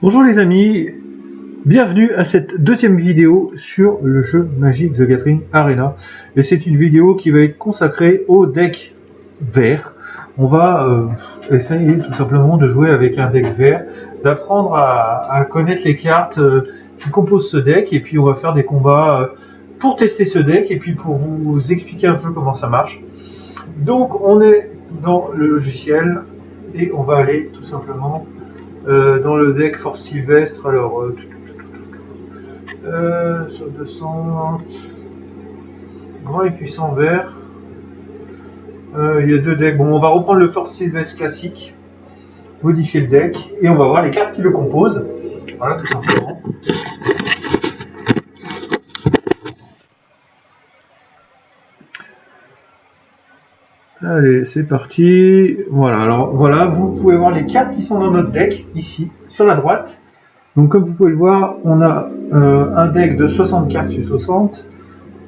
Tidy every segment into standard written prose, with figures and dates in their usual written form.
Bonjour les amis, bienvenue à cette deuxième vidéo sur le jeu Magic the Gathering Arena. Et c'est une vidéo qui va être consacrée au deck vert. On va essayer tout simplement de jouer avec un deck vert, d'apprendre à connaître les cartes qui composent ce deck, et puis on va faire des combats pour tester ce deck et puis pour vous expliquer un peu comment ça marche. Donc on est dans le logiciel et on va aller tout simplement dans le deck Force Sylvestre. Alors sur 200 grand et puissant vert, il y a deux decks. Bon, on va reprendre le Force Sylvestre classique, modifier le deck et on va voir les cartes qui le composent. Voilà, tout simplement. Allez, c'est parti. Voilà, alors voilà, vous pouvez voir les cartes qui sont dans notre deck, ici, sur la droite. Donc comme vous pouvez le voir, on a un deck de 60 cartes sur 60.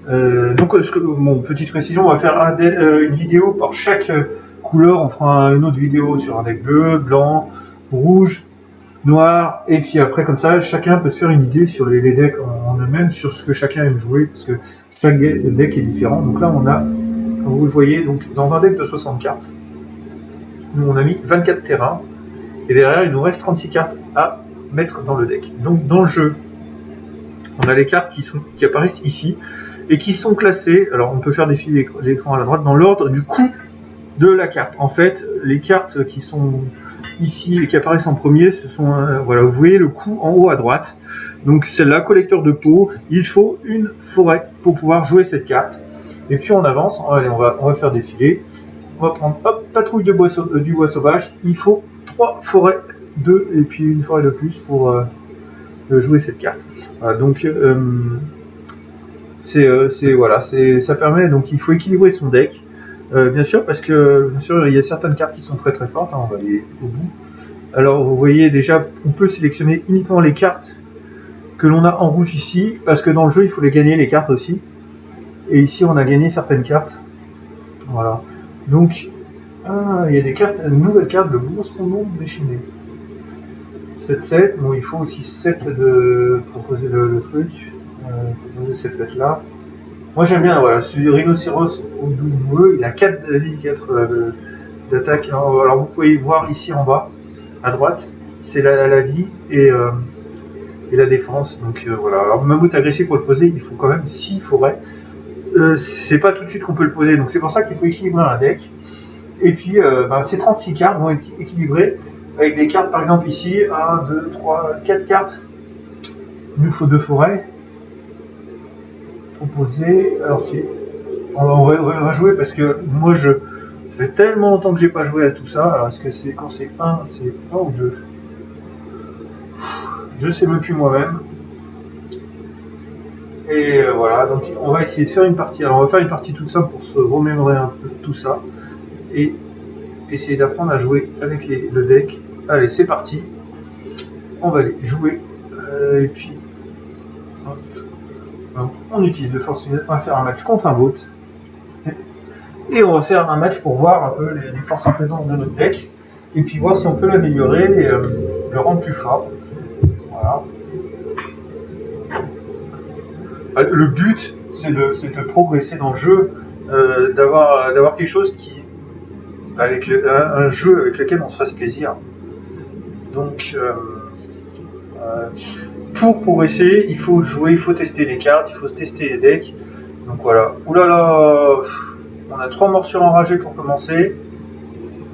Bon, petite précision, on va faire une vidéo par chaque couleur. On fera une autre vidéo sur un deck bleu, blanc, rouge, noir. Et puis après, comme ça, chacun peut se faire une idée sur les decks en eux-mêmes, sur ce que chacun aime jouer, parce que chaque deck est différent. Donc là, on a, comme vous le voyez, donc, dans un deck de 60 cartes, nous on a mis 24 terrains. Et derrière, il nous reste 36 cartes à mettre dans le deck. Donc dans le jeu, on a les cartes qui apparaissent ici et qui sont classées. Alors on peut faire défiler l'écran à la droite dans l'ordre du coût de la carte. En fait, les cartes qui sont ici et qui apparaissent en premier, ce sont voilà, vous voyez le coût en haut à droite. Donc c'est la collecteur de peau. Il faut une forêt pour pouvoir jouer cette carte. Et puis on avance. Allez, on va faire défiler. On va prendre patrouille du bois sauvage. Il faut 3 forêts, 2 et puis une forêt de plus pour jouer cette carte. Voilà, donc voilà, ça permet, donc il faut équilibrer son deck, bien sûr, parce que bien sûr il y a certaines cartes qui sont très très fortes, hein, on va aller au bout. Alors vous voyez déjà, on peut sélectionner uniquement les cartes que l'on a en rouge ici, parce que dans le jeu il faut les gagner les cartes aussi. Et ici on a gagné certaines cartes. Voilà. Donc il y a des cartes, une nouvelle carte de Bourstondon déchaîné. 7-7, bon il faut aussi 7 de proposer le truc, proposer cette bête là. Moi j'aime bien, voilà, celui rhinocéros au double, il a 4 lignes 4 d'attaque. Alors vous pouvez voir ici en bas, à droite, c'est la vie et la défense. Donc voilà, alors mammouth agressif pour le poser, il faut quand même 6 forêts. C'est pas tout de suite qu'on peut le poser, donc c'est pour ça qu'il faut équilibrer un deck. Et puis ces 36 cartes vont être équilibrées avec des cartes, par exemple ici, 1, 2, 3, 4 cartes. Il nous faut 2 forêts. Proposer, alors on va jouer parce que moi ça fait tellement longtemps que j'ai pas joué à tout ça. Alors est-ce que c'est quand c'est 1 ou 2? Je sais même plus moi-même. Et voilà, donc on va essayer de faire une partie. Alors on va faire une partie toute simple pour se remémorer un peu tout ça et essayer d'apprendre à jouer avec le deck. Allez, c'est parti. On va aller jouer et puis hop. Donc, on utilise le force. On va faire un match contre un bot. Et on va faire un match pour voir un peu les forces en présence de notre deck. Et puis voir si on peut l'améliorer et le rendre plus fort. Voilà. Le but, c'est de progresser dans le jeu, d'avoir quelque chose avec un jeu avec lequel on se fasse plaisir. Donc, pour progresser, il faut jouer, il faut tester les cartes, il faut tester les decks. Donc voilà. Oulala, on a 3 morsures enragées pour commencer.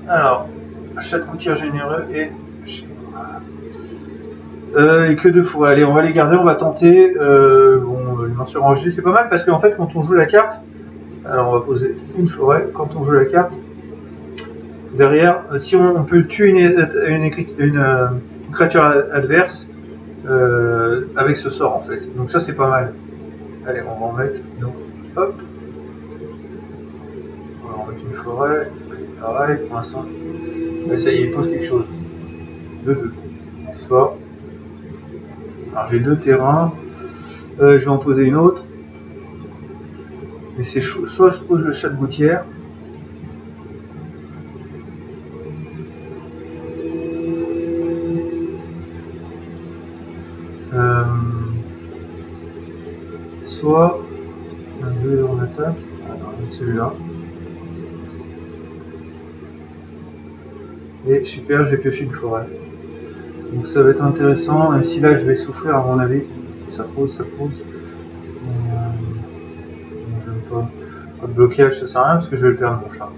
Alors, chaque gouttière généreux et que 2 forêts. Allez, on va les garder, on va tenter. Bon, une morsure enragée, c'est pas mal parce qu'en fait, quand on joue la carte, alors on va poser une forêt. Quand on joue la carte, derrière, si on peut tuer une créature adverse avec ce sort en fait. Donc ça, c'est pas mal. Allez, on va en mettre. Donc, hop. On va en mettre une forêt. Pareil, pour l'instant. Ça y est, il pose quelque chose. 2-2. Fort. Alors j'ai 2 terrains. Je vais en poser une autre. Mais c'est soit je pose le chat de gouttière. soit un 2 en attaque, alors celui-là. Et super, j'ai pioché une forêt. Donc ça va être intéressant, même si là je vais souffrir à mon avis. Ça pose, ça pose. J'aime pas de blocage, ça sert à rien parce que je vais le perdre mon chat.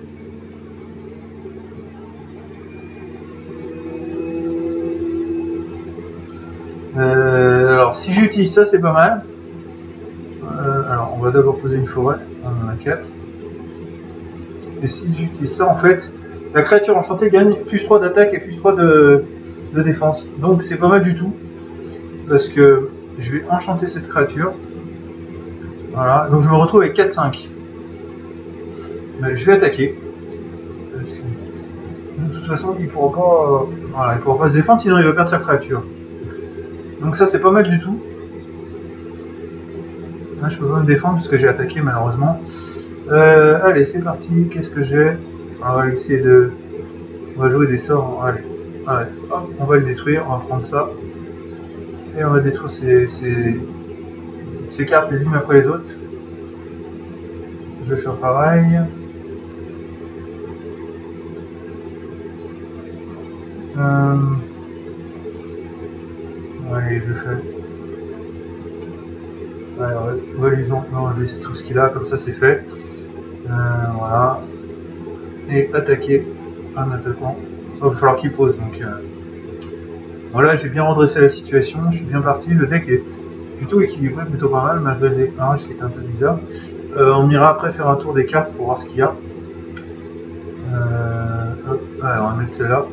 Alors si j'utilise ça, c'est pas mal. Alors on va d'abord poser une forêt, on en a 4. Et si j'utilise ça, en fait, la créature enchantée gagne plus 3 d'attaque et plus 3 de défense. Donc c'est pas mal du tout. Parce que je vais enchanter cette créature. Voilà, donc je me retrouve avec 4-5. Je vais attaquer. De toute façon, il pourra pas, voilà, il pourra pas se défendre, sinon il va perdre sa créature. Donc ça, c'est pas mal du tout. Là, je peux pas me défendre parce que j'ai attaqué malheureusement. Allez, c'est parti. Qu'est-ce que j'ai? On va essayer de... On va jouer des sorts. Allez, hop, on va le détruire. On va prendre ça. Et on va détruire ces cartes les unes après les autres. Je vais faire pareil. Allez, je fais. Alors, relisons, on va laisser tout ce qu'il a, comme ça c'est fait. Voilà. Et attaquer un attaquant. Il va falloir qu'il pose. Donc voilà, j'ai bien redressé la situation, je suis bien parti. Le deck est plutôt équilibré, plutôt pas mal, malgré le démarrage qui est un peu bizarre. On ira après faire un tour des cartes pour voir ce qu'il y a. Hop, allez, on va mettre celle-là.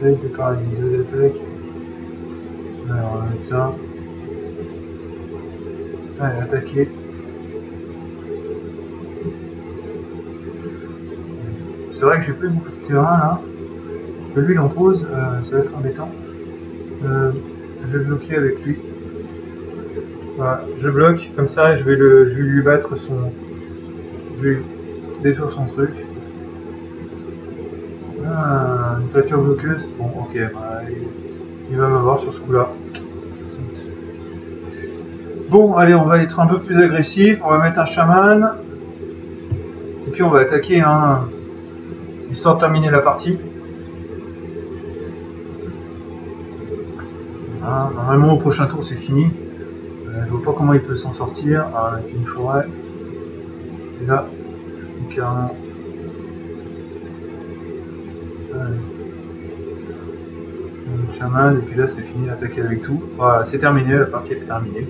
De paradis, 2 d'attaque. Alors on va mettre ça. Allez, attaquer. C'est vrai que j'ai plus beaucoup de terrain là. De lui il en pose, ça va être embêtant. Je vais bloquer avec lui. Voilà, je bloque comme ça et je vais lui battre son. Je vais détruire son truc. Ah, une créature bloqueuse. Bon, ok, bah, il va m'avoir sur ce coup-là. Bon, allez, on va être un peu plus agressif. On va mettre un chaman. Et puis on va attaquer, hein, histoire de terminer la partie. Hein, normalement, au prochain tour, c'est fini. Je vois pas comment il peut s'en sortir. Avec une forêt. Et là, carrément. Chaman, et puis là c'est fini d'attaquer avec tout. Voilà, c'est terminé, la partie est terminée.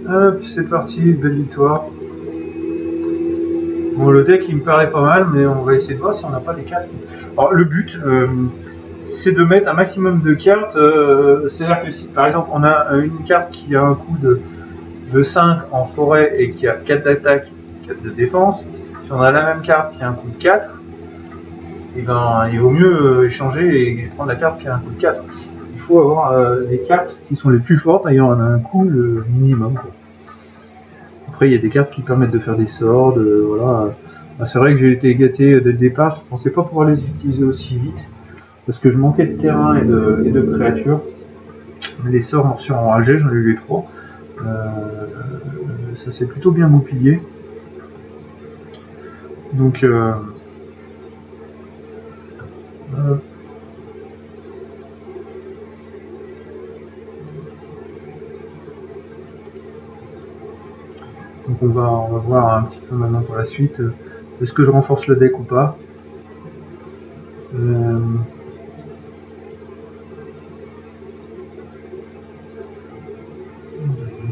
Hop, c'est parti, belle victoire. Bon, le deck il me paraît pas mal, mais on va essayer de voir si on n'a pas des cartes. Alors, le but, c'est de mettre un maximum de cartes. C'est-à-dire que si par exemple on a une carte qui a un coût de 5 en forêt et qui a 4 d'attaque, 4 de défense, si on a la même carte qui a un coût de 4, et ben, il vaut mieux échanger et prendre la carte qui a un coût de 4. Il faut avoir les cartes qui sont les plus fortes ayant un coût minimum, quoi. Après, il y a des cartes qui permettent de faire des sorts, voilà. C'est vrai que j'ai été gâté dès le départ, je pensais pas pouvoir les utiliser aussi vite, parce que je manquais de terrain et de créatures. Les sorts morsures enragées, j'en ai eu les 3. Ça s'est plutôt bien goupillé. Donc, donc on va voir un petit peu maintenant pour la suite. Est-ce que je renforce le deck ou pas?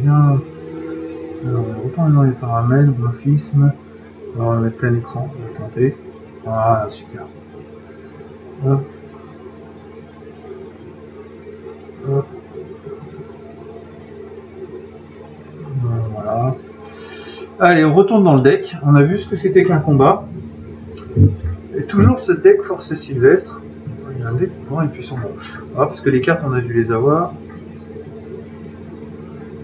Bien. Alors, autant dans les paramètres, graphisme. Alors, on va mettre plein écran, on va tenter. Voilà, super. Hop. Hop. Voilà. Allez, on retourne dans le deck. On a vu ce que c'était qu'un combat. Et toujours ce deck Force Sylvestre. Il y a un deck grand et puissant. Ah, parce que les cartes, on a dû les avoir.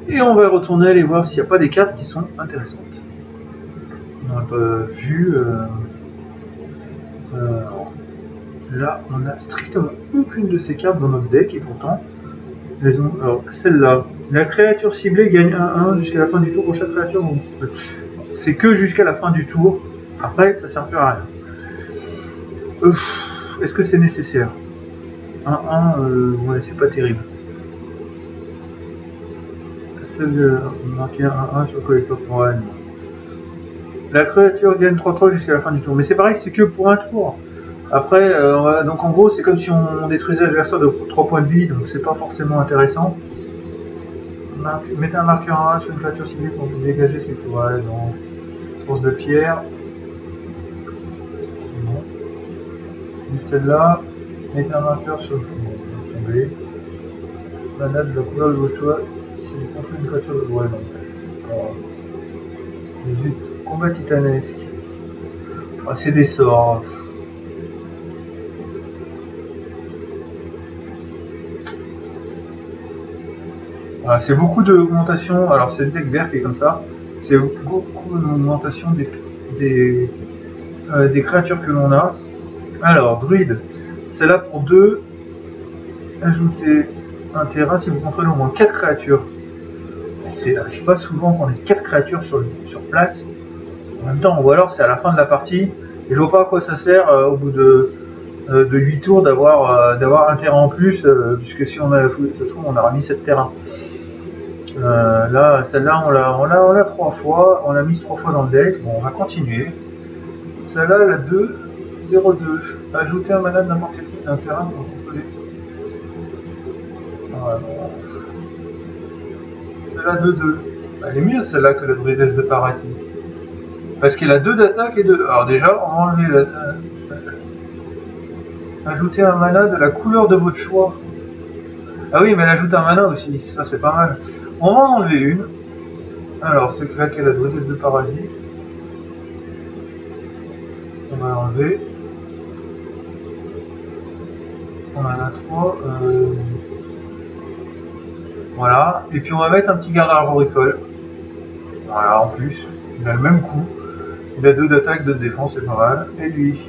Et on va retourner aller voir s'il n'y a pas des cartes qui sont intéressantes. On n'a pas vu. Là, on n'a strictement aucune de ces cartes dans notre deck et pourtant, elles ont. Alors, celle-là, la créature ciblée gagne 1-1 jusqu'à la fin du tour pour chaque créature. C'est que jusqu'à la fin du tour. Après, ça sert plus à rien. Est-ce que c'est nécessaire? 1-1, ouais, c'est pas terrible. Celle de marquer 1-1 sur le collecteur pour elle. La créature gagne 3-3 jusqu'à la fin du tour. Mais c'est pareil, c'est que pour un tour. Après, donc en gros, c'est comme si on détruisait l'adversaire de 3 points de vie, donc c'est pas forcément intéressant. Mettez un marqueur 1 sur une créature ciblée pour dégager ses toiles. Non. Force de pierre. Non. Et celle-là, mettez un marqueur sur le fond. Laisse tomber. Mana de la couleur de vos choix. Si vous contrôlez une créature de. Ouais, non. C'est pas. Zut. Combat titanesque. Ah, c'est des sorts. Voilà, c'est beaucoup d'augmentation. Alors, c'est le deck vert qui est comme ça. C'est beaucoup d'augmentation des créatures que l'on a. Alors, druide. C'est là pour 2. Ajouter un terrain si vous contrôlez au moins 4 créatures. Ça n'arrive pas souvent qu'on ait 4 créatures sur place. En même temps, ou alors c'est à la fin de la partie. Et je vois pas à quoi ça sert au bout de 8 tours d'avoir un terrain en plus, puisque si on a ce soir on aura mis 7 terrains. Là, celle-là, on l'a 3 fois, on l'a mise 3 fois dans le deck. Bon, on va continuer. Celle-là, la 2, 0-2. Ajouter un mana de n'importe quel terrain pour contrôler. Celle-là, 2-2. Elle est mieux celle-là que la druidesse de paradis. Parce qu'elle a 2 d'attaque et 2. Alors, déjà, on va enlever ajouter un mana de la couleur de votre choix. Ah oui, mais elle ajoute un mana aussi. Ça, c'est pas mal. On va en enlever une. Alors, c'est là qu'elle a la druidesse de paradis. On va l'enlever. On en a 3. Voilà. Et puis on va mettre un petit garde arboricole. Voilà, en plus. Il a le même coup. Il a 2 d'attaque, 2 de défense, c'est pas mal. Et lui.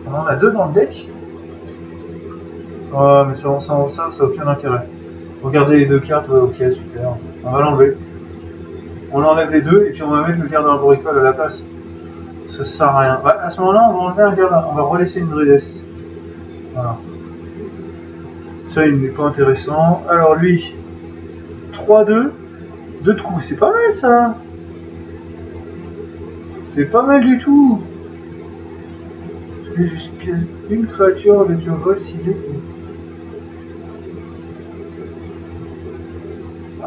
On en a 2 dans le deck. Oh, mais ça n'a aucun intérêt. Regardez les 2 cartes, ouais, ok, super. On va l'enlever. On enlève les 2 et puis on va mettre le garde arboricole à la place. Ça sert à rien. À ce moment-là, on va enlever un garde, on va relaisser une druidesse. Voilà. Ça, il n'est pas intéressant. Alors lui, 3-2, 2 de coups, c'est pas mal ça. C'est pas mal du tout. Jusqu'à une créature avec le vol ciblé.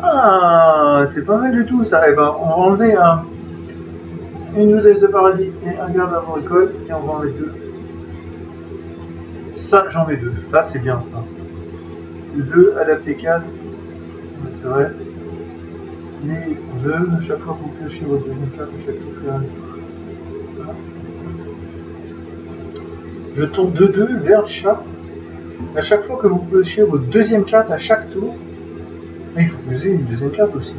Ah, c'est pas mal du tout ça. Et ben, on va enlever une druidesse de paradis et un garde arboricole et on va en mettre 2. Ça, j'en mets 2. Là, c'est bien ça. 2 adapté 4. C'est vrai. Mais 2, à chaque fois que vous piochez votre deuxième carte, à chaque tour, faire un. Je tourne 2-2 vers le chat. À chaque fois que vous piochez votre deuxième carte à chaque tour, il faut poser une deuxième carte aussi.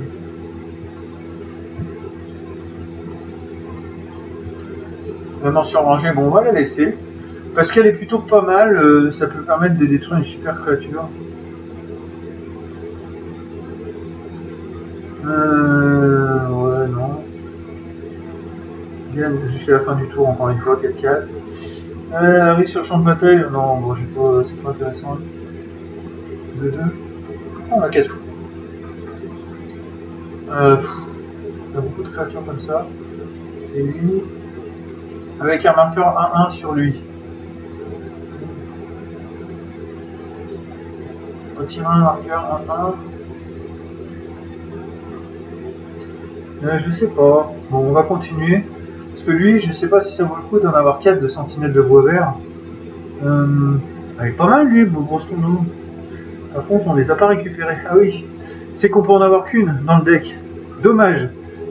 La mention rangée, bon, on va la laisser. Parce qu'elle est plutôt pas mal, ça peut permettre de détruire une super créature. Ouais, non. Gagne jusqu'à la fin du tour, encore une fois, 4-4. Arrive sur le champ de bataille, non, bon, c'est pas intéressant. 2-2. On a 4 fois. On a beaucoup de créatures comme ça. Et lui, avec un marqueur 1-1 sur lui. Retirer un marqueur 1-1. Je sais pas. Bon, on va continuer. Parce que lui, je sais pas si ça vaut le coup d'en avoir 4 de sentinelle de bois vert. Elle est pas mal lui, grosse tonneau. Par contre, on les a pas récupérés. Ah oui, c'est qu'on peut en avoir qu'une dans le deck. Dommage.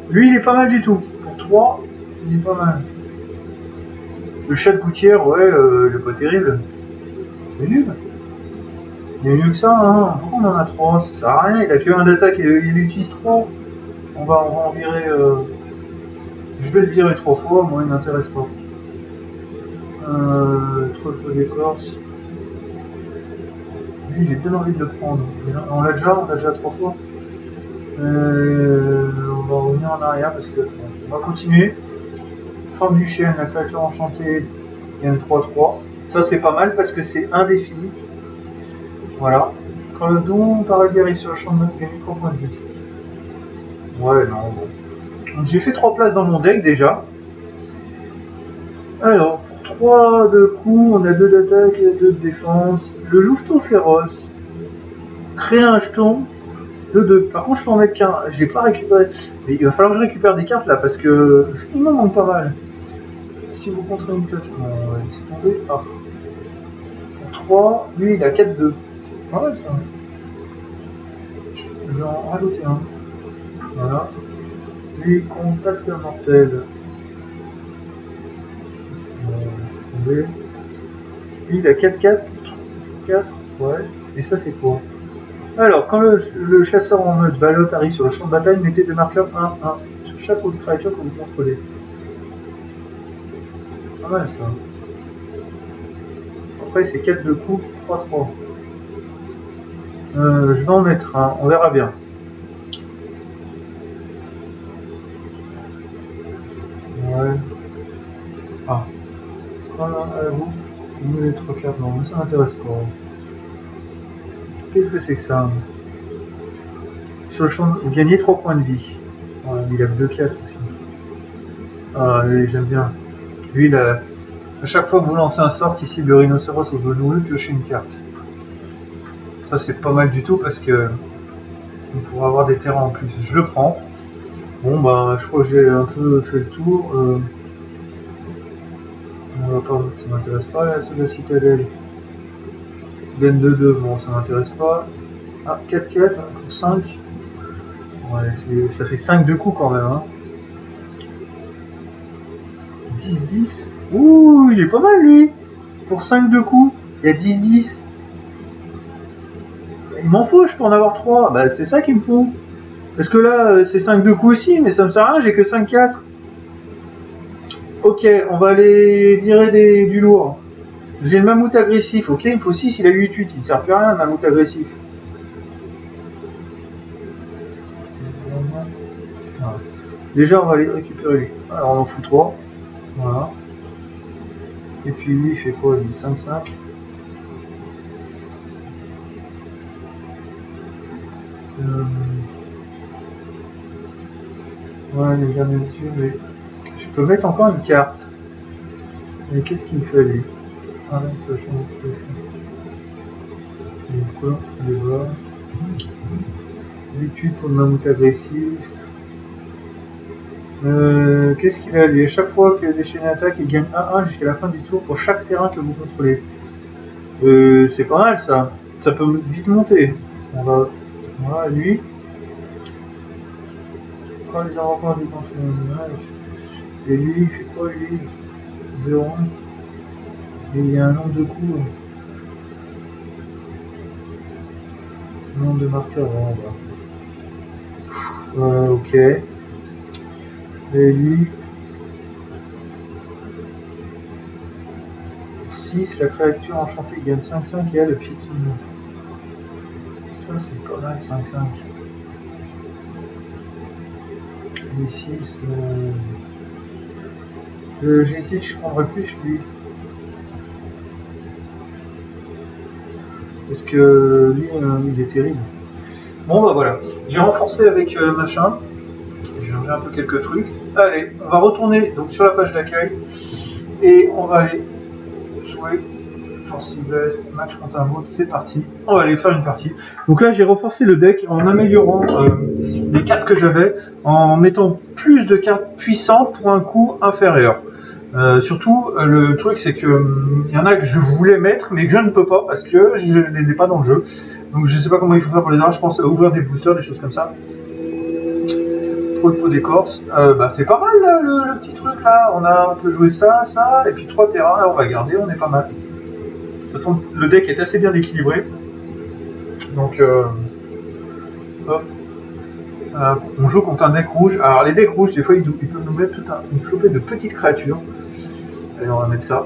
Lui, il est pas mal du tout. Pour 3, il est pas mal. Le chat de gouttière, ouais, il est pas terrible. C'est nul. Il y a mieux que ça, hein. Pourquoi on en a 3? Ça sert à rien, il a que 1 d'attaque et il utilise 3. On va en virer. Je vais le virer 3 fois, moi il m'intéresse pas. Trop de d'écorce. Lui, j'ai bien envie de le prendre. On l'a déjà 3 fois. On va revenir en arrière parce que on va continuer. Forme du chêne, la créature enchantée, gagne 3-3. Ça c'est pas mal parce que c'est indéfini. Voilà. Quand le don paradis arrive sur le champ de note, gagne 3 points de vie. Ouais, non, bon. Donc j'ai fait 3 places dans mon deck déjà. Alors, pour 3 de coups, on a 2 d'attaque et 2 de défense. Le louveteau féroce crée un jeton de 2. Par contre, je peux en mettre qu'un. Je l'ai pas récupéré. Mais il va falloir que je récupère des cartes là parce que il m'en manque pas mal. Si vous contrez une carte, on va laisser tomber. Ah. Pour 3, lui il a 4-2. Pas mal ça. Je vais en rajouter un. Voilà. Lui, contact mortel. C'est tombé. Lui, il a 4-4. 4. Ouais. Et ça, c'est quoi? Alors, quand le chasseur en mode balotte arrive sur le champ de bataille, mettez des marqueurs 1-1 sur chaque autre créature que vous contrôlez. Pas mal ça. Après, c'est 4 de coups, 3-3. Je vais en mettre un, on verra bien. Ouais. Ah. Voilà, vous les 3 cartes. Non, mais ça m'intéresse pas. Qu'est-ce que c'est que ça? Sur le champ, vous gagnez 3 points de vie. Ouais, il a 2-4 aussi. Ah, lui, j'aime bien. Lui, à chaque fois que vous lancez un sort qui cible le rhinocéros ou le grenouille, piochez une carte. Ça, c'est pas mal du tout parce que on pourra avoir des terrains en plus. Je le prends. Bon, ben, je crois que j'ai un peu fait le tour. On va pas, ça m'intéresse pas, la citadelle. Gaine 2-2, bon, ça m'intéresse pas. Ah, 4-4, hein, pour 5. Ouais, ça fait 5 de coups quand même. Hein. 10-10. Ouh, il est pas mal lui. Pour 5 de coups, il y a 10-10. Il m'en faut, je peux en avoir 3. Bah, c'est ça qu'il me faut. Parce que là, c'est 5 de coups aussi, mais ça me sert à rien, j'ai que 5-4. Ok, on va aller virer du lourd. J'ai le mammouth agressif, ok, il me faut 6, il a 8-8, il ne sert plus à rien le mammouth agressif. Voilà. Déjà, on va aller récupérer lui. Alors, on en fout 3. Voilà. Et puis lui, il fait quoi lui? 5-5. Ouais, les derniers dessus, mais je peux mettre encore une carte. Mais qu'est-ce qu'il me fait lui? Ah non, ça change de fait. Il est quoi? Il est bas. 8-8 pour le mammouth agressif. Qu'est-ce qu'il a lui? À chaque fois que déchaîné attaque, il gagne 1-1 jusqu'à la fin du tour pour chaque terrain que vous contrôlez. C'est pas mal ça. Ça peut vite monter. On va. Voilà, lui. Quand les aéroports du contrôle. Et lui, il fait quoi lui? 0. Et il y a un nombre de coups. Un nombre de marqueurs. Bon, ok. Et lui. 6, la créature enchantée gagne 5-5 et a le piétinement. Ça c'est pas mal 5-5. Et 6. J'hésite, je prendrais plus lui. Parce que lui, il est terrible. Bon bah voilà, j'ai renforcé avec machin. J'ai changé un peu quelques trucs. Allez, on va retourner donc sur la page d'accueil. Et on va aller jouer Force Sylvestre, match contre un autre, c'est parti. On va aller faire une partie. Donc là, j'ai renforcé le deck en améliorant les cartes que j'avais, en mettant plus de cartes puissantes pour un coût inférieur. Surtout, le truc, c'est que y en a que je voulais mettre, mais que je ne peux pas parce que je les ai pas dans le jeu. Donc je sais pas comment il faut faire pour les avoir, je pense ouvrir des boosters, des choses comme ça. Trop de peau d'écorce, c'est pas mal le petit truc là, on peut jouer ça, et puis 3 terrains, on va garder, on est pas mal. De toute façon le deck est assez bien équilibré. Donc hop. On joue contre un deck rouge. Alors les decks rouges, des fois ils peuvent nous mettre une flopée de petites créatures. Allez, on va mettre ça.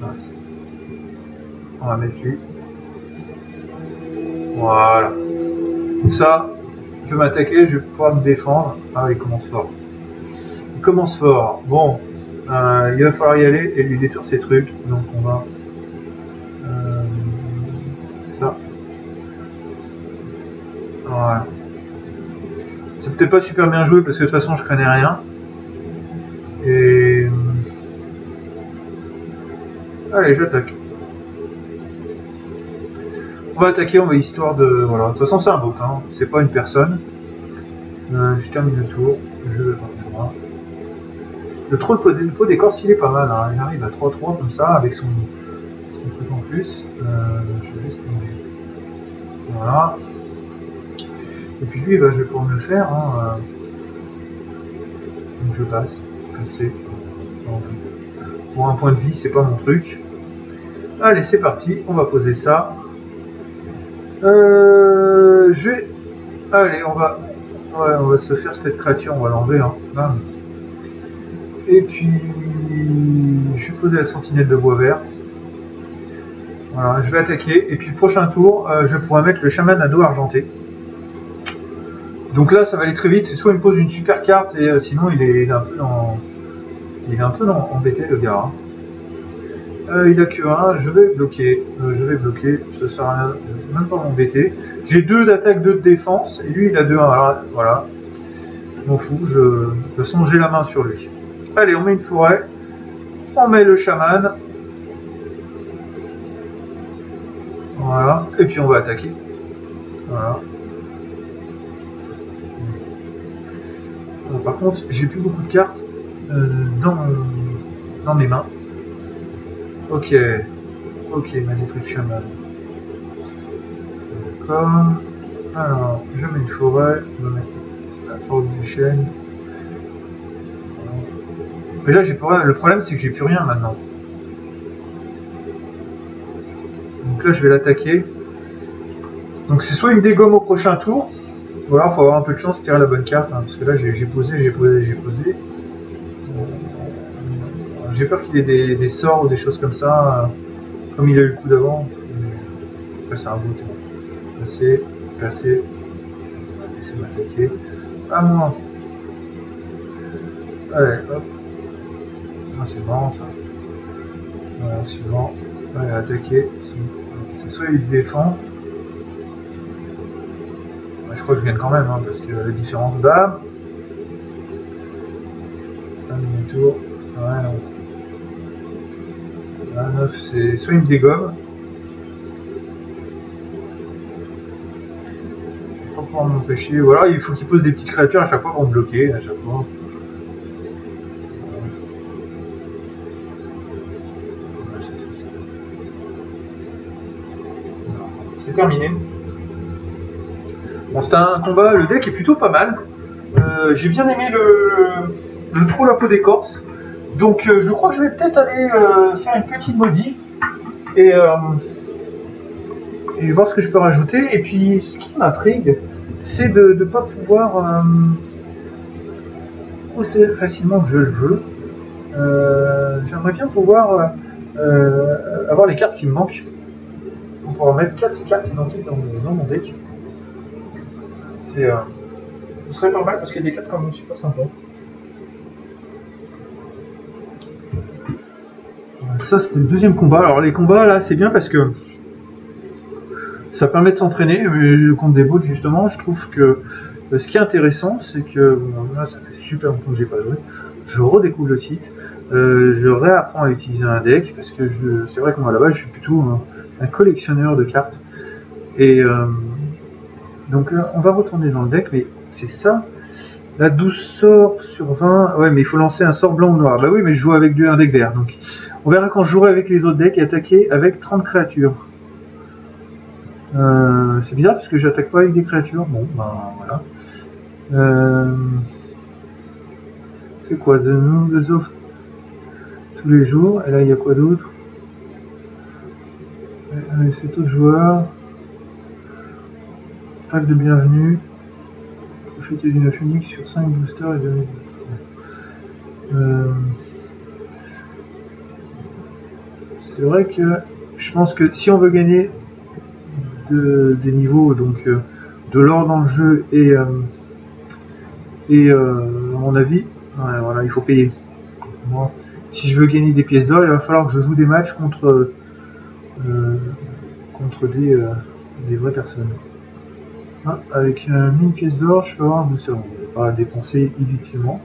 Mince. On va mettre lui. Voilà. Comme ça, il peut m'attaquer, je vais pouvoir me défendre. Ah, il commence fort. Il commence fort. Bon, il va falloir y aller et lui détruire ses trucs. Donc on va... ça. Voilà. C'est peut-être pas super bien joué parce que de toute façon je connais rien. Et... allez, j'attaque. On va attaquer, on va histoire de... voilà. De toute façon c'est un bot, hein. C'est pas une personne. Je termine le tour, je vais partir droit. Le troll pot d'écorce il est pas mal, hein. Il arrive à 3-3 comme ça avec son truc en plus. Je laisse tomber. Voilà. Et puis lui, je vais pouvoir me le faire. Hein. Donc je passe. Casser. Pour un point de vie, c'est pas mon truc. Allez, c'est parti. On va poser ça. Je vais... allez, on va se faire cette créature. On va l'enlever. Hein. Bam. Et puis... je vais poser la sentinelle de bois vert. Voilà, je vais attaquer. Et puis le prochain tour, je pourrai mettre le chaman à dos argenté. Donc là, ça va aller très vite. C'est soit il me pose une super carte, et sinon il est un peu embêté le gars. Il a que 1, je vais bloquer. Ça sert à rien, même pas m'embêter. J'ai 2 d'attaque, 2 de défense, et lui il a 2-1. Alors voilà. Je m'en fous, de toute façon j'ai la main sur lui. Allez, on met une forêt. On met le chaman. Voilà. Et puis on va attaquer. Voilà. Bon, par contre, j'ai plus beaucoup de cartes dans mes mains. Ok, il m'a détruit le chaman. D'accord. Alors, je mets une forêt. Je vais mettre la forêt du chêne. Mais là, le problème, c'est que j'ai plus rien maintenant. Donc là, je vais l'attaquer. Donc c'est soit il me dégomme au prochain tour, ou alors il faut avoir un peu de chance de tirer la bonne carte, hein, parce que là, j'ai posé. J'ai peur qu'il ait des sorts ou des choses comme ça, comme il a eu le coup d'avant. Après, c'est un bout. Passer. Laisser m'attaquer. À moi. Allez, hop. Ah, c'est marrant ça. Voilà, suivant. Allez, attaquer. C'est soit il défend. Je crois que je gagne quand même, hein, parce que la différence, bam. Un demi-tour. Voilà. À 9, c'est soit il me dégomme. Pas pouvoir m'empêcher. Voilà, il faut qu'il pose des petites créatures à chaque fois pour me bloquer. À chaque fois. C'est terminé. Bon, c'était un combat, le deck est plutôt pas mal. J'ai bien aimé le troll à peau d'écorce. Donc je crois que je vais peut-être aller faire une petite modif et voir ce que je peux rajouter. Et puis ce qui m'intrigue, c'est de ne pas pouvoir aussi facilement que je le veux. J'aimerais bien pouvoir avoir les cartes qui me manquent. On pourra mettre 4 cartes identiques dans mon deck. Ce serait pas mal parce qu'il y a des cartes quand même super sympas. Ça c'était le deuxième combat. Alors les combats là c'est bien parce que ça permet de s'entraîner contre des bots justement. Je trouve que ce qui est intéressant c'est que là ça fait super longtemps que j'ai pas joué. Je redécouvre le site, je réapprends à utiliser un deck parce que c'est vrai que moi à la base je suis plutôt un collectionneur de cartes. Et donc on va retourner dans le deck, mais c'est ça. La 12 sorts sur 20. Ouais, mais il faut lancer un sort blanc ou noir. Bah oui, mais je joue avec un deck vert. Donc on verra quand je jouerai avec les autres decks et attaquer avec 30 créatures. C'est bizarre parce que j'attaque pas avec des créatures. Bon, ben voilà. C'est quoi The Nouvelles offres tous les jours. Et là, il y a quoi d'autre? C'est autres joueurs. Pack de bienvenue. Profitez d'une offre unique sur 5 boosters et donner. C'est vrai que je pense que si on veut gagner des niveaux, donc de l'or dans le jeu et à mon avis, ouais, voilà, il faut payer. Moi, si je veux gagner des pièces d'or, il va falloir que je joue des matchs contre des vraies personnes. Ah, avec 1000 pièces d'or, je peux avoir un booster. On ne va pas dépenser inutilement.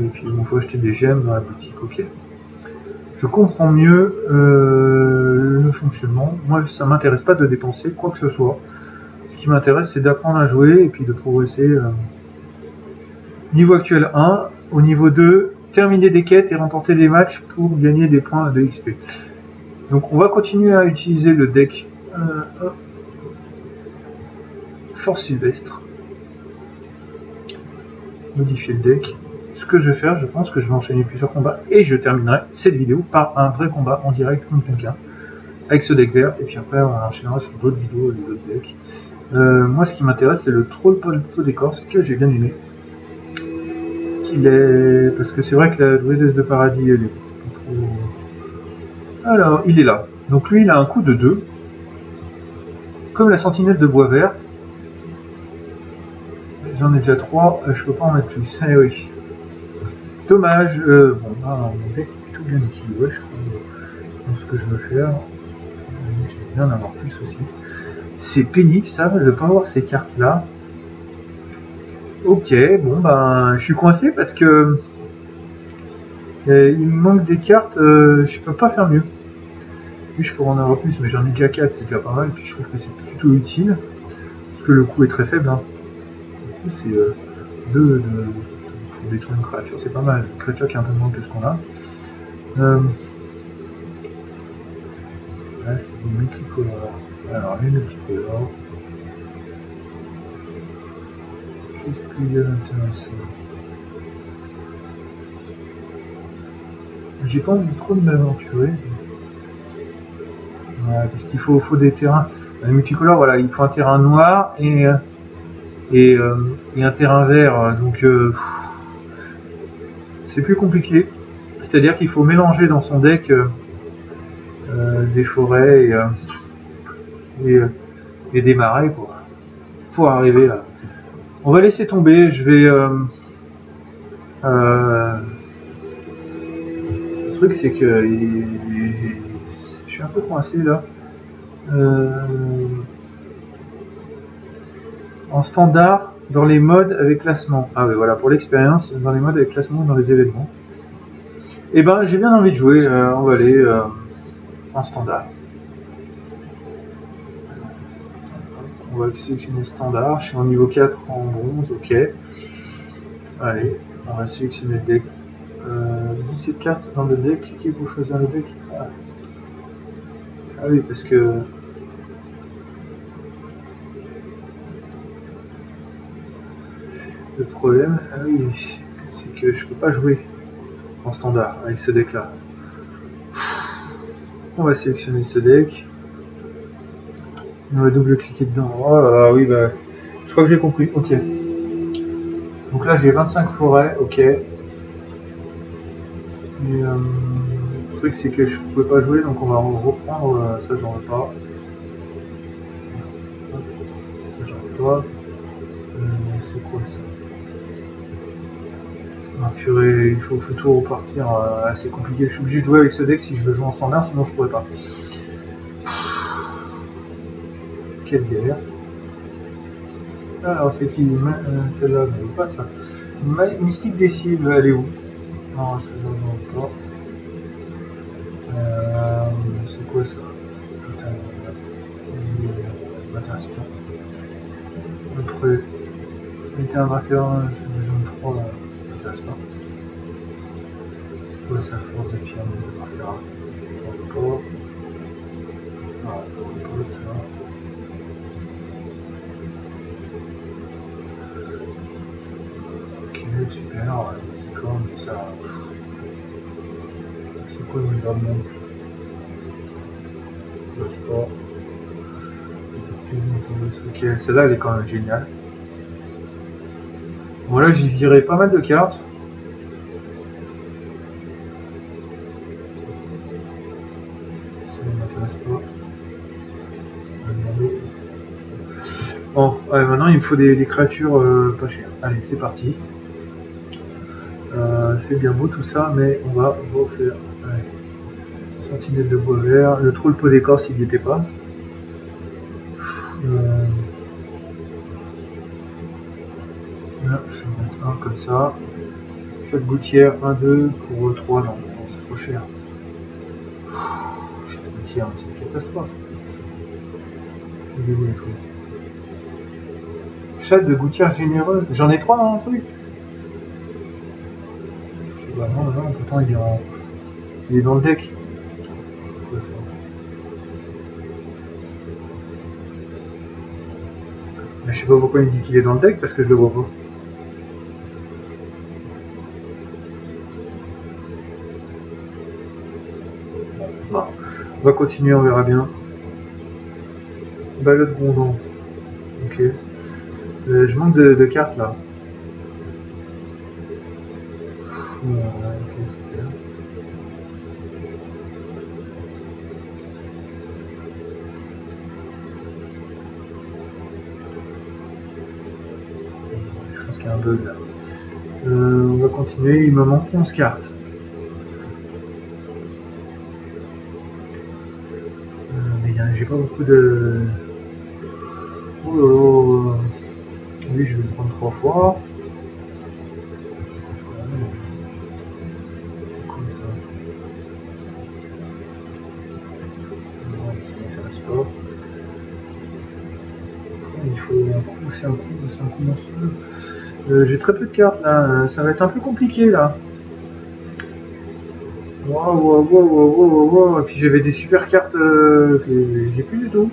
Et puis il faut acheter des gemmes dans la boutique, ok. Je comprends mieux le fonctionnement. Moi, ça m'intéresse pas de dépenser quoi que ce soit. Ce qui m'intéresse, c'est d'apprendre à jouer et puis de progresser. Niveau actuel 1, au niveau 2, terminer des quêtes et remporter des matchs pour gagner des points de XP. Donc on va continuer à utiliser le deck Force Sylvestre. Modifier le deck. Ce que je vais faire, je pense que je vais enchaîner plusieurs combats et je terminerai cette vidéo par un vrai combat en direct contre quelqu'un avec ce deck vert, et puis après on enchaînera sur d'autres vidéos et d'autres decks. Moi ce qui m'intéresse c'est le Troll Polto d'écorce que j'ai bien aimé. Parce que c'est vrai que la druidesse de paradis elle est trop... Alors il est là. Donc lui il a un coût de 2. Comme la sentinelle de bois vert. J'en ai déjà 3, je peux pas en mettre plus. Eh oui. Dommage. Bon bah mon deck est plutôt bien équilibré je trouve. Dans ce que je veux faire. J'aime bien en avoir plus aussi. C'est pénible ça de ne pas avoir ces cartes là. Ok, bon ben je suis coincé parce que il me manque des cartes, je peux pas faire mieux. Oui, je pourrais en avoir plus, mais j'en ai déjà 4, c'est déjà pas mal, et puis je trouve que c'est plutôt utile, parce que le coût est très faible. Hein. Du coup c'est 2 pour détruire une créature, c'est pas mal. Une créature qui est un peu moins que ce qu'on a. Là c'est des multicolores. Alors les multicolores. Qu'est-ce qu'il y a d'intéressant? J'ai pas envie trop de m'aventurer. Ouais, parce qu'il faut des terrains. Les multicolores, voilà, il faut un terrain noir et un terrain vert. Donc c'est plus compliqué. C'est-à-dire qu'il faut mélanger dans son deck des forêts et des marais pour arriver là. On va laisser tomber. Je vais. Le truc c'est que je suis un peu coincé là. En standard, dans les modes avec classement. Ah oui, voilà, pour l'expérience, dans les modes avec classement dans les événements. Et ben, j'ai bien envie de jouer. On va aller en standard. On va sélectionner standard. Je suis en niveau 4 en bronze, ok. Allez, on va sélectionner le deck. 17 cartes dans le deck. Cliquez pour choisir le deck. Ah oui, parce que. Le problème, ah oui, c'est que je peux pas jouer en standard avec ce deck là. On va sélectionner ce deck. On va double-cliquer dedans. Oh là là, oui, bah, je crois que j'ai compris. Ok. Donc là, j'ai 25 forêts. Ok. Et le truc, c'est que je ne pouvais pas jouer, donc on va reprendre. Ça, j'en veux pas. Ça, j'en veux pas. C'est quoi ça? Ah, purée, il faut tout repartir. C'est compliqué. Je suis obligé de jouer avec ce deck si je veux jouer en standard, sinon je pourrais pas. Quelle galère. Alors, c'est qui? Celle-là, je ne veux pas ça. Mystique des cibles, elle est où? Non, celle-là, je n'en veux pas. C'est quoi ça? Putain, m'intéresse pas. Après, mettez un marqueur, jaune 3, m'intéresse pas. C'est quoi sa force de pierre de marqueur? Pas. Faut ça. Ok, super, d'accord, mais ça... C'est quoi le environnement? Le sport. Ok, celle-là elle est quand même géniale. Bon là j'ai viré pas mal de cartes. Ça ne m'intéresse pas. Bon, ouais, maintenant il me faut des créatures pas chères. Allez, c'est parti. C'est bien beau tout ça, mais on va refaire. Allez. Sentinelle de bois vert. Le troll pot d'écorce, il n'y était pas. Là, je vais mettre un comme ça. Chaque gouttière, 1, 2 pour 3. Non, c'est trop cher. Chaque gouttière, c'est une catastrophe. Les trucs. Chaque de gouttière généreuse. J'en ai 3 dans le truc. Je sais pas, non, pourtant il est dans le deck. Mais je sais pas pourquoi il me dit qu'il est dans le deck parce que je le vois pas. Bon, on va continuer, on verra bien. Balade Gondon. Ok. Je manque de cartes là. Ok, super. Je pense qu'il y a un bug là. On va continuer, il me manque 11 cartes. Mais j'ai pas beaucoup de... Oh là là. Oui, je vais le prendre 3 fois. C'est quoi ça? Non, ça m'intéresse pas. Il faut un coup, c'est un coup monstrueux. J'ai très peu de cartes là, ça va être un peu compliqué là. Waouh. Et puis j'avais des super cartes que j'ai plus du tout.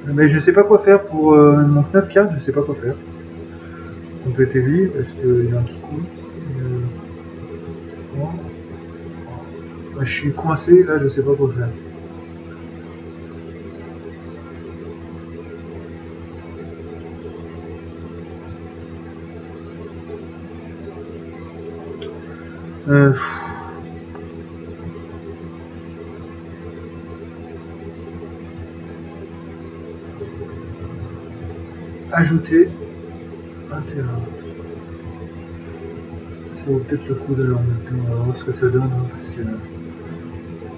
Mais je sais pas quoi faire pour il manque 9 cartes, je sais pas quoi faire. Compléter lui parce qu'il y a un petit coup. Je suis coincé là, je sais pas quoi faire. Ajouter un terrain. Ça vaut peut-être le coup de leur mettre. On va voir ce que ça donne hein, parce que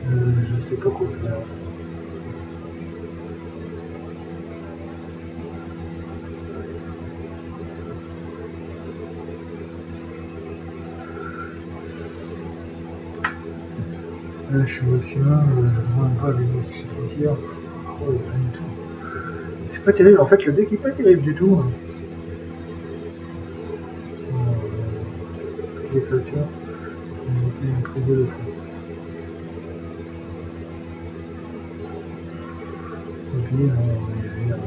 je ne sais pas quoi faire. Là, je suis au maximum, je vois pas les autres, je sais pas dire. Oh, rien du tout. C'est pas terrible, en fait, le deck est pas terrible du tout. Hein. Les créatures, on va trouver le fond. Et puis, on va y aller.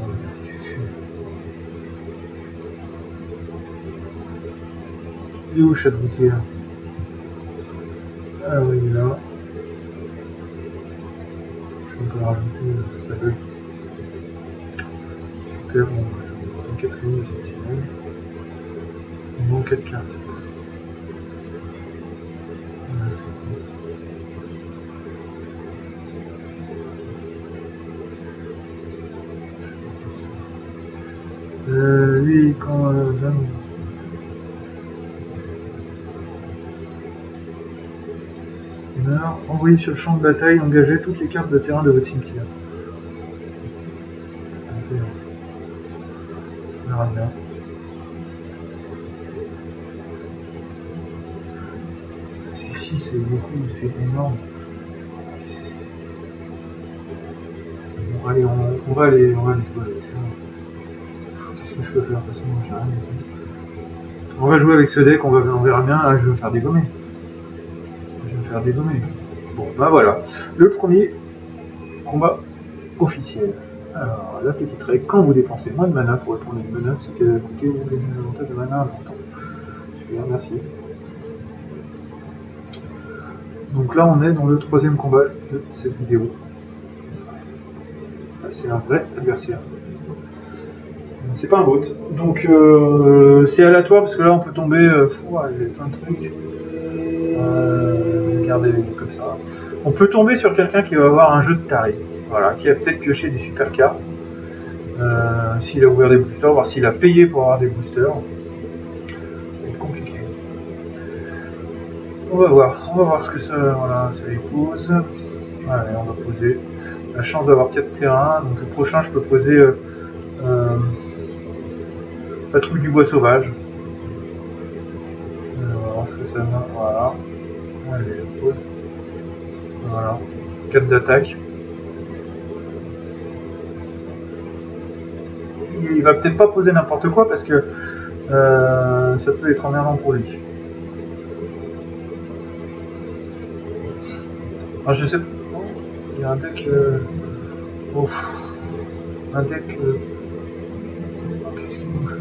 Il est où, chaque bouquet? Ah oui, il est là. Je peux encore rajouter, ça bug. Super, bon, je vais prendre 4 lignes exceptionnelles. Il manque 4 cartes. Lui, quand meurt, envoyez sur le champ de bataille, engagez toutes les cartes de terrain de votre cimetière. On verra bien. Si, c'est beaucoup, c'est énorme. Bon, allez, on va aller jouer avec ça. Qu'est-ce que je peux faire? De toute façon, j'ai rien du tout. On va jouer avec ce deck, on verra bien. Là, je vais me faire dégommer. Bon, ben voilà, le premier combat officiel. Alors, la petite règle, quand vous dépensez moins de mana pour retourner une menace, c'est qu'elle a coûté ou les avantages de mana important. Super, merci. Donc là, on est dans le troisième combat de cette vidéo. C'est un vrai adversaire. C'est pas un bot. Donc c'est aléatoire parce que là on peut tomber. Il y a plein de trucs. Je vais garder comme ça. On peut tomber sur quelqu'un qui va avoir un jeu de taré. Voilà, qui a peut-être pioché des super cartes. S'il a ouvert des boosters, voir s'il a payé pour avoir des boosters. Ça va être compliqué. On va voir ce que ça. Voilà, ça les pose. Allez, on va poser. La chance d'avoir 4 terrains. Donc le prochain, je peux poser. Patrouille du bois sauvage. On va voir ce que ça donne. Voilà. Allez, pause. Voilà. 4 d'attaque. Il va peut-être pas poser n'importe quoi parce que ça peut être emmerdant pour lui. Alors, je sais pas. Il y a un deck. Un deck. Qu'est-ce qu'il nous fait?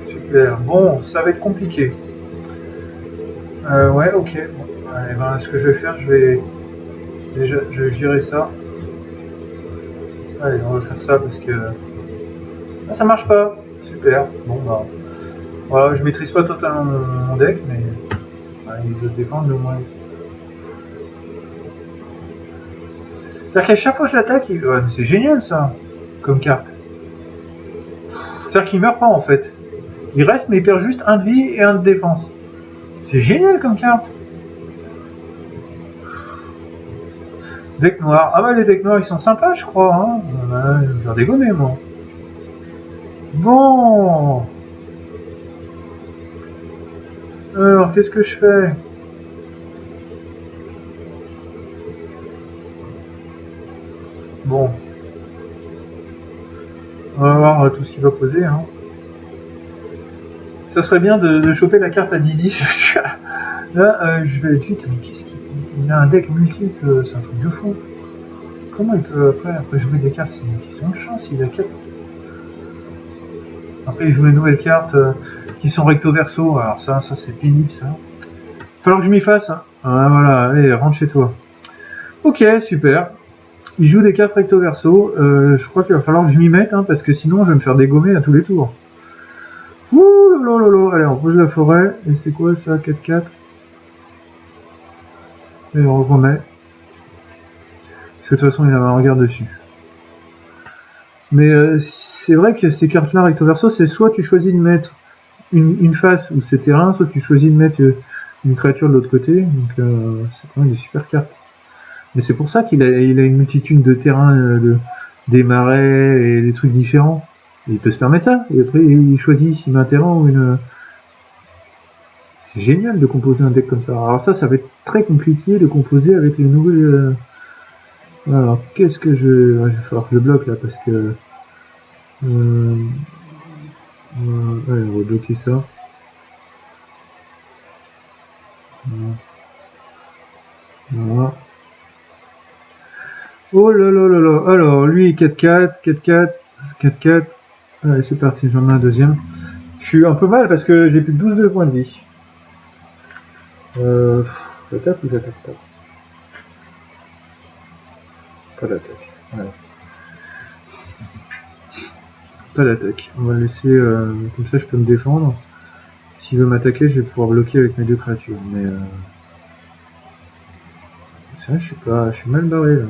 Super. Bon, ça va être compliqué. Ouais, ok. Bon, allez, ben, ce que je vais faire, je vais gérer ça. Allez, on va faire ça parce que ah, ça marche pas. Super. Bon bah voilà, je maîtrise pas totalement mon deck, mais il veut se défendre au moins. C'est-à-dire qu'à chaque fois que je l'attaque, ouais, c'est génial ça, comme carte. C'est-à-dire qu'il meurt pas en fait. Il reste, mais il perd juste un de vie et un de défense. C'est génial comme carte. Deck noir. Ah bah les decks noirs ils sont sympas je crois. Hein. Je vais me faire dégommer moi. Bon. Alors qu'est-ce que je fais? Bon. On va voir tout ce qu'il va poser. Hein. Ça serait bien de choper la carte à 10-10 parce que là je vais tout de suite. Mais qu'est-ce qu'il a un deck multiple, c'est un truc de fou. Comment il peut après jouer des cartes? C'est une question de chance, il a 4. Après il joue les nouvelles cartes qui sont recto verso, alors ça c'est pénible ça. Il va falloir que je m'y fasse. Hein. Ah, voilà, allez, rentre chez toi. Ok, super. Il joue des cartes recto verso, je crois qu'il va falloir que je m'y mette, hein, parce que sinon je vais me faire dégommer à tous les tours. Ouh lolo, allez on pose la forêt, et c'est quoi ça, 4-4. Et on remet. Parce que de toute façon il avait un regard dessus. Mais c'est vrai que ces cartes-là recto verso, c'est soit tu choisis de mettre une face où c'est terrain, soit tu choisis de mettre une créature de l'autre côté, donc c'est quand même des super cartes. Mais c'est pour ça qu'il a une multitude de terrains, des marais et des trucs différents. Et il peut se permettre ça. Et après, il choisit s'il met un terrain ou une. C'est génial de composer un deck comme ça. Alors ça va être très compliqué de composer avec les nouvelles. Alors, qu'est-ce que je. Ouais, il va falloir que je bloque là parce que. Allez, on va bloquer ça. Voilà. Oh là là là là. Alors, lui, 4-4, 4-4, 4-4. Allez, c'est parti, j'en ai un deuxième. Je suis un peu mal parce que j'ai plus que 12 de points de vie. J'attaque ou j'attaque pas? Pas d'attaque. Ouais. Pas d'attaque. On va le laisser comme ça, je peux me défendre. S'il veut m'attaquer, je vais pouvoir bloquer avec mes deux créatures. Mais c'est vrai, je suis mal barré là.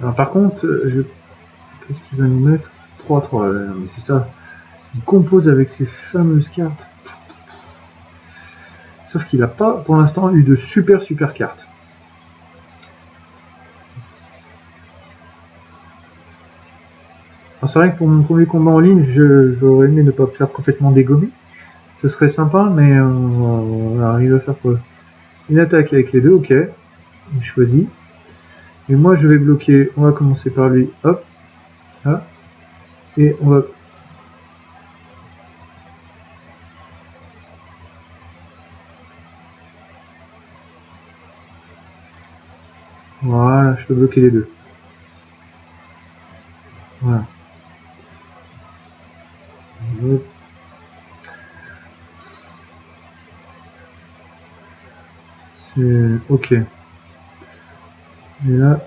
Alors par contre, qu'est-ce qu'il va nous mettre? 3-3. Mais c'est ça. Il compose avec ces fameuses cartes. Sauf qu'il n'a pas, pour l'instant, eu de super cartes. C'est vrai que pour mon premier combat en ligne, j'aurais aimé ne pas me faire complètement dégommer. Ce serait sympa, mais on arrive à faire quoi? Une attaque avec les deux, ok. Il choisit. Et moi, je vais bloquer. On va commencer par lui. Hop. Là. Et on va. je peux bloquer les deux. Voilà. C'est ok. Et là,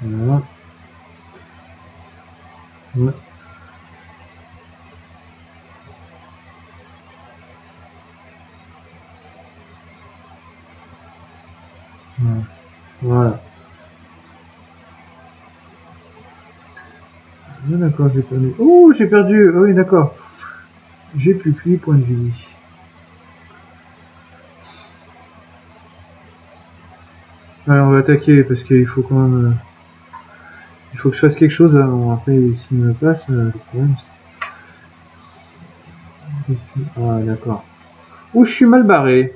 voilà. Ouais. Voilà. Ah, d'accord, j'ai perdu. Oh, j'ai perdu. Ah oui, d'accord. J'ai plus que 8 points de vie. Allez, on va attaquer parce qu'il faut quand même. Il faut que je fasse quelque chose là. Bon, après, s'il me passe, le problème c'est. Ah, d'accord. Oh, je suis mal barré.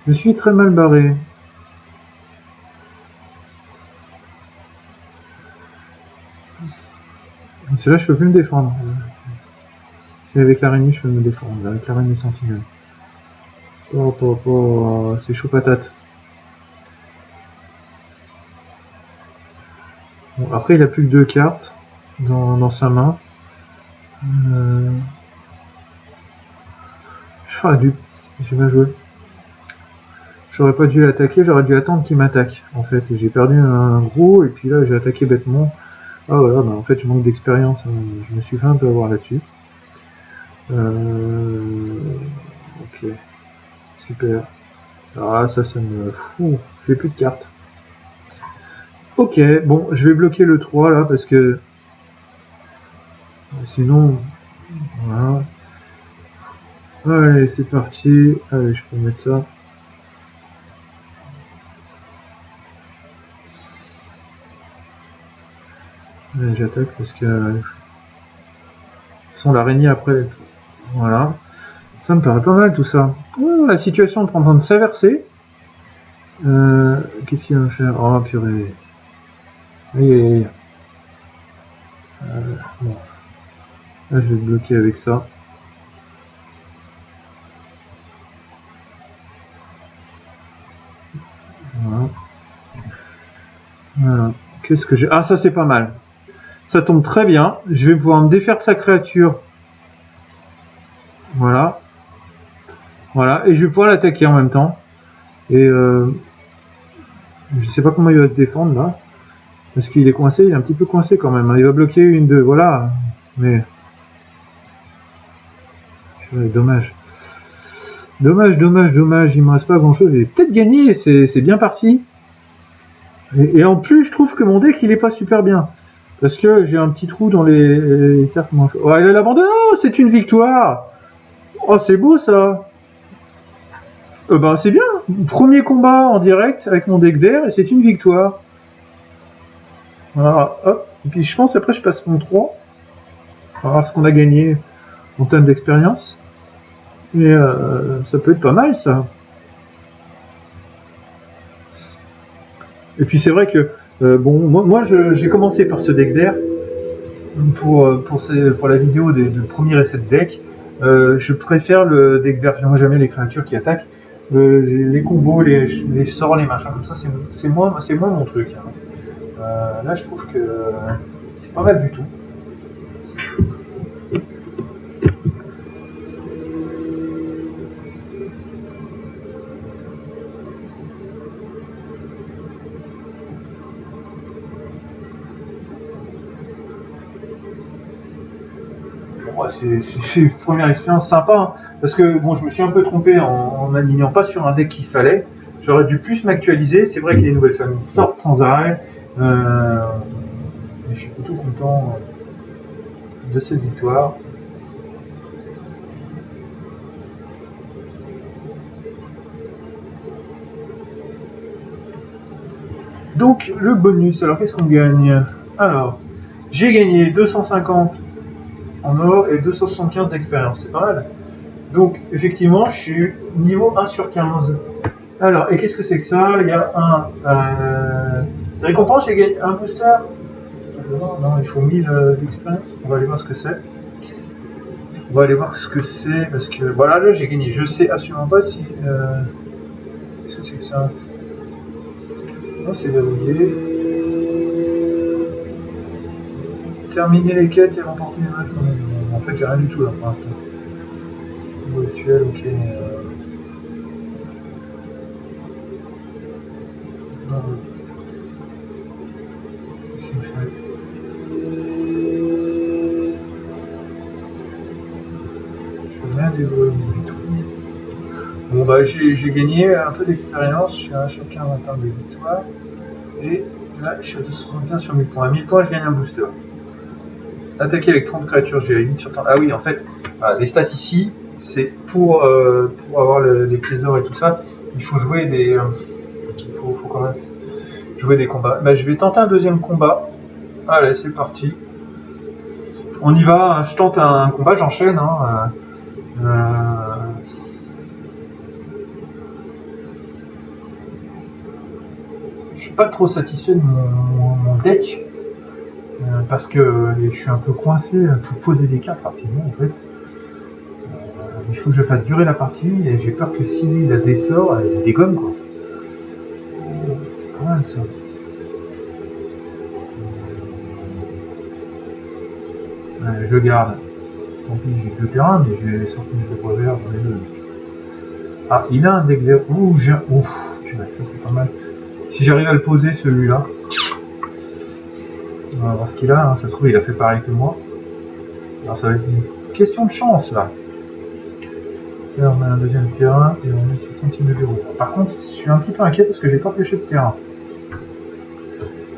Je suis très mal barré. C'est là, je peux plus me défendre. C'est avec l'araignée, je peux me défendre. Avec l'araignée sentinelle. C'est chaud patate. Bon, après, il a plus que 2 cartes dans sa main. J'ai mal joué. J'aurais pas dû l'attaquer, j'aurais dû attendre qu'il m'attaque. En fait, j'ai perdu un gros et puis là, j'ai attaqué bêtement. Ah voilà, bah en fait, je manque d'expérience. Hein. Je me suis fait un peu avoir là-dessus. Ok, super. Alors là, ça me... Fou, j'ai plus de cartes. Ok, bon, je vais bloquer le 3 là parce que... Sinon... Voilà. Allez, c'est parti. Allez, je peux mettre ça. Allez, j'attaque parce que... Sans l'araignée après... Voilà. Ça me paraît pas mal tout ça. Oh, la situation est en train de s'inverser. Qu'est-ce qu'il va faire? Oh purée. Aïe aïe aïe. Bon. Là je vais le bloquer avec ça. Voilà. Voilà. Qu'est-ce que j'ai? Ah ça c'est pas mal. Ça tombe très bien. Je vais pouvoir me défaire de sa créature. Voilà. Voilà. Et je vais pouvoir l'attaquer en même temps. Et je sais pas comment il va se défendre là. Parce qu'il est coincé, il est un petit peu coincé quand même. Il va bloquer une, deux, voilà. Mais... Dommage. Dommage, dommage, dommage. Il me reste pas grand chose. J'ai peut-être gagné, c'est bien parti. Et en plus, je trouve que mon deck, il est pas super bien. Parce que j'ai un petit trou dans les cartes. Oh, il a l'abandon. Oh, c'est une victoire. Oh, c'est beau ça. Ben, c'est bien. Premier combat en direct avec mon deck vert et c'est une victoire. Voilà, hop. Et puis je pense après, je passe mon 3. On va voir ce qu'on a gagné en termes d'expérience. Et ça peut être pas mal ça. Et puis c'est vrai que, bon, moi j'ai commencé par ce deck vert. Pour la vidéo de premier essai de deck, je préfère le deck vert. Moi j'aime bien les créatures qui attaquent. Les combos, les sorts, les machins comme ça, c'est moins mon truc. Hein. Là je trouve que c'est pas mal du tout. Bon, c'est une première expérience sympa, hein, parce que bon, je me suis un peu trompé en m'alignant pas sur un deck qu'il fallait. J'aurais dû plus m'actualiser. C'est vrai que les nouvelles familles sortent sans arrêt. Mais je suis plutôt content de cette victoire. Donc le bonus, alors qu'est-ce qu'on gagne? Alors, j'ai gagné 250 en or et 275 d'expérience, c'est pas mal. Donc effectivement, je suis niveau 1 sur 15. Alors, et qu'est-ce que c'est que ça? Il y a un récompense, j'ai gagné un booster. Non, il faut 1000 d'expérience. On va aller voir ce que c'est. va aller voir ce que c'est, parce que voilà, là j'ai gagné. Je sais absolument pas si. Qu'est-ce que c'est que ça? Non, c'est verrouillé. Terminer les quêtes et remporter les matchs. En fait, j'ai rien du tout là pour l'instant. Niveau actuel, ok. Qu'est-ce qu'il me fait? Je peux rien débrouiller du tout. Bon bah j'ai gagné un peu d'expérience, je suis à chacun 21 de victoire. Et là je suis à 275 sur 1000 points. À 1000 points je gagne un booster. Attaquer avec 30 créatures, j'ai 8 sur 30. Ah oui en fait, voilà, les stats ici, c'est pour avoir les pièces d'or et tout ça, il faut jouer des. Il faut quand même jouer des combats. Bah, je vais tenter un deuxième combat. Allez, c'est parti. On y va, je tente un combat, j'enchaîne. Hein. Je suis pas trop satisfait de mon deck parce que je suis un peu coincé pour poser des cartes rapidement en fait. Il faut que je fasse durer la partie et j'ai peur que s'il a des sorts, il dégomme quoi. C'est pas mal ça. Je garde. Tant pis, j'ai 2 terrains, mais j'ai sorti mes 2 poids verts, j'en ai 2. Ah, il a un deck vert rouge. Ouf, ça c'est pas mal. Si j'arrive à le poser celui-là, on va voir ce qu'il a. Hein. Ça se trouve, il a fait pareil que moi. Alors ça va être une question de chance là. Là, on a un deuxième terrain et on met 4 centimes de verrou. Par contre, je suis un petit peu inquiet parce que j'ai pas pioché de terrain.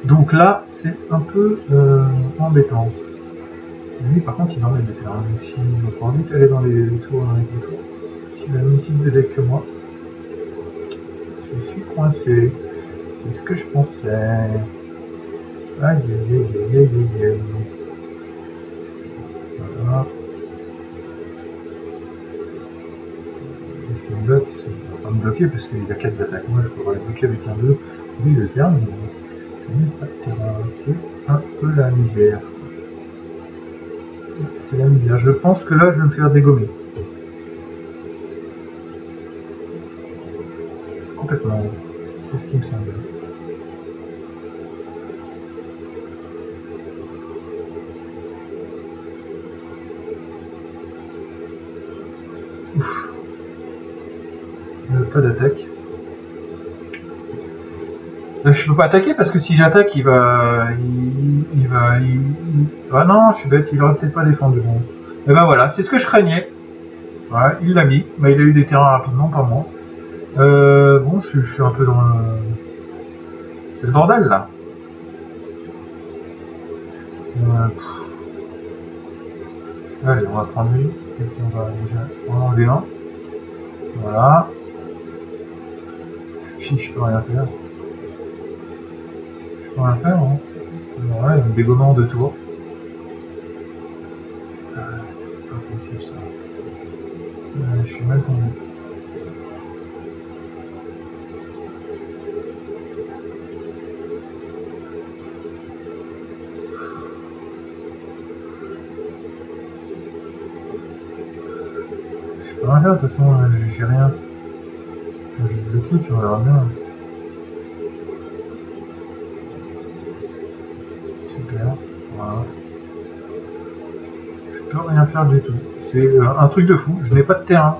Donc là, c'est un peu embêtant. Lui, par contre, il en met des terrains. Donc s'il va pas vite aller dans les tours avec les tours, s'il a le même type de deck que moi, je suis coincé. C'est ce que je pensais. Aïe aïe aïe aïe aïe aïe. Voilà. Est-ce qu'il me bloque? Il ne va pas me bloquer parce qu'il a 4 d'attaque. Moi, je pourrais le bloquer avec un 2. Lui, je le terme, mais je n'ai pas de terrain. C'est un peu la misère. C'est la misère. Je pense que là, je vais me faire dégommer. Complètement. C'est ce qui me semble. Ouf. Pas d'attaque. Je peux pas attaquer parce que si j'attaque, il va. Ah non, je suis bête, il aurait peut-être pas défendu. Bon. Et ben voilà, c'est ce que je craignais. Ouais, il l'a mis. Mais il a eu des terrains rapidement, pas moi. Bon, je suis un peu dans le. C'est le bordel là. Allez, on va prendre lui. Et puis on va déjà en enlever un. Voilà. Puis je peux rien faire. Je peux rien faire, hein. Ouais, un dégommant de tour. C'est pas possible ça. Je suis mal tombé. Je peux rien faire, de toute façon, j'ai rien. J'ai le truc, on verra bien. Super, voilà. Je peux rien faire du tout. C'est un truc de fou, je n'ai pas de terrain.